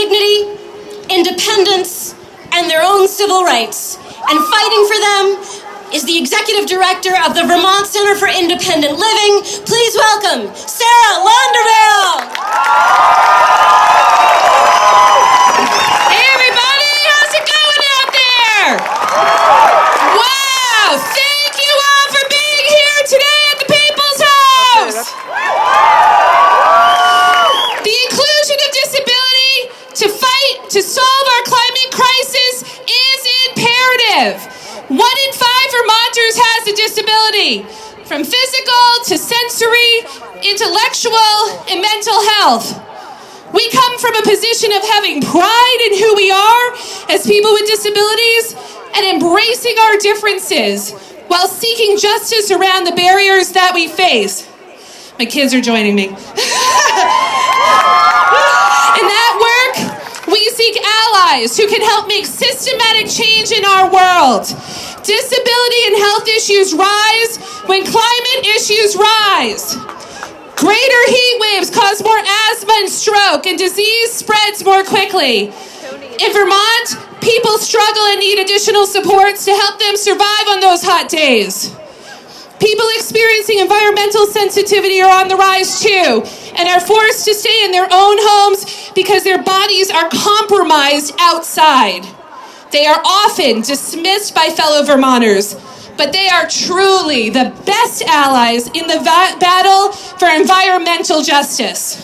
dignity, independence, and their own civil rights. And fighting for them is the executive director of the Vermont Center for Independent Living. Please welcome Sarah Launderville. Hey everybody, how's it going out there? Wow, thank you all for being here today at the People's House. The inclusion of disability to fight to solve our climate crisis is imperative. 1 in 5 Vermonters has a disability, from physical to sensory, intellectual, and mental health. We come from a position of having pride in who we are as people with disabilities and embracing our differences while seeking justice around the barriers that we face. My kids are joining me. In that work, we seek allies who can help make systematic change in our world. Disability and health issues rise when climate issues rise. Greater heat waves cause more asthma and stroke, and disease spreads more quickly. In Vermont, people struggle and need additional supports to help them survive on those hot days. People experiencing environmental sensitivity are on the rise too, and are forced to stay in their own homes because their bodies are compromised outside. They are often dismissed by fellow Vermonters, but they are truly the best allies in the battle for environmental justice.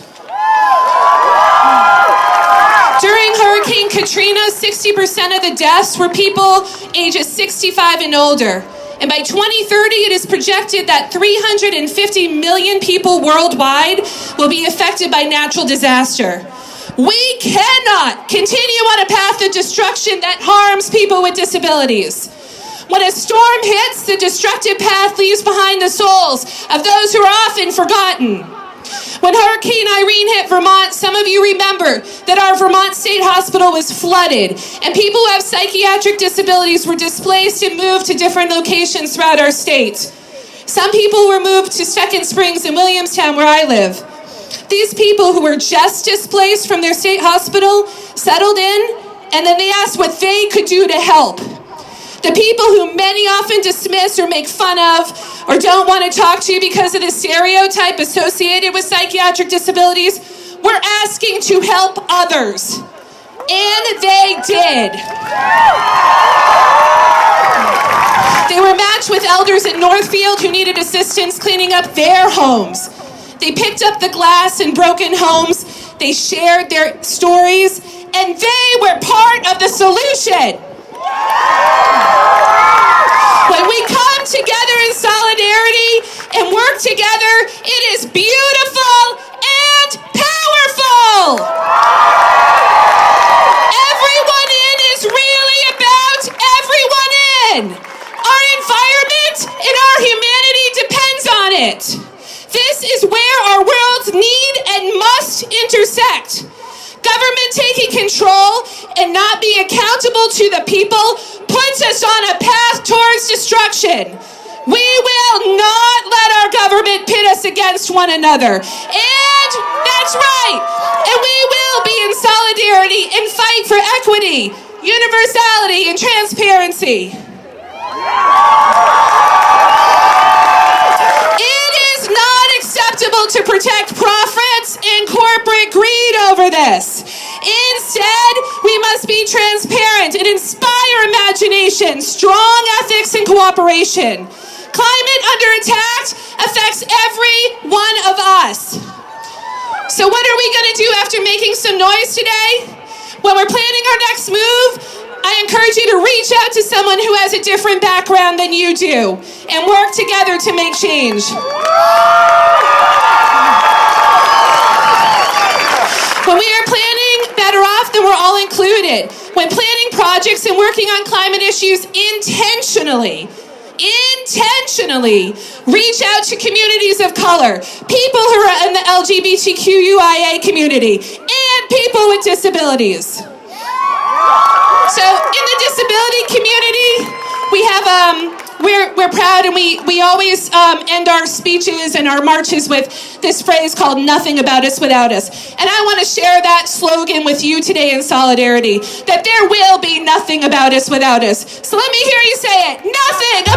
During Hurricane Katrina, 60% of the deaths were people ages 65 and older. And by 2030, it is projected that 350 million people worldwide will be affected by natural disaster. We cannot continue on a path of destruction that harms people with disabilities. When a storm hits, the destructive path leaves behind the souls of those who are often forgotten. When Hurricane Irene hit Vermont, some of you remember that our Vermont State Hospital was flooded, and people who have psychiatric disabilities were displaced and moved to different locations throughout our state. Some people were moved to Second Springs and Williamstown, where I live. These people who were just displaced from their state hospital settled in, and then they asked what they could do to help. The people who many often dismiss or make fun of or don't want to talk to because of the stereotype associated with psychiatric disabilities were asking to help others. And they did. They were matched with elders in Northfield who needed assistance cleaning up their homes. They picked up the glass in broken homes. They shared their stories, and they were part of the solution. When we come together in solidarity and work together, it is beautiful and powerful. Everyone in is really about everyone in. Our environment and our humanity depends on it. This is where our worlds need and must intersect. Government taking control and not being accountable to the people puts us on a path towards destruction. We will not let our government pit us against one another. And that's right. And we will be in solidarity and fight for equity, universality, and transparency. It is not acceptable to protect profits and corporate greed over this. Instead, we must be transparent and inspire imagination, strong ethics, and cooperation. Climate under attack affects every one of us. So what are we going to do after making some noise today? When we're planning our next move, I encourage you to reach out to someone who has a different background than you do and work together to make change. When we are planning Better Off, then we're all included. When planning projects and working on climate issues intentionally reach out to communities of color, people who are in the LGBTQIA community, and people with disabilities. So in the disability community, we have we're proud, and we always end our speeches and our marches with this phrase called "Nothing about us without us." And I want to share that slogan with you today in solidarity, that there will be nothing about us without us. So let me hear you say it. Nothing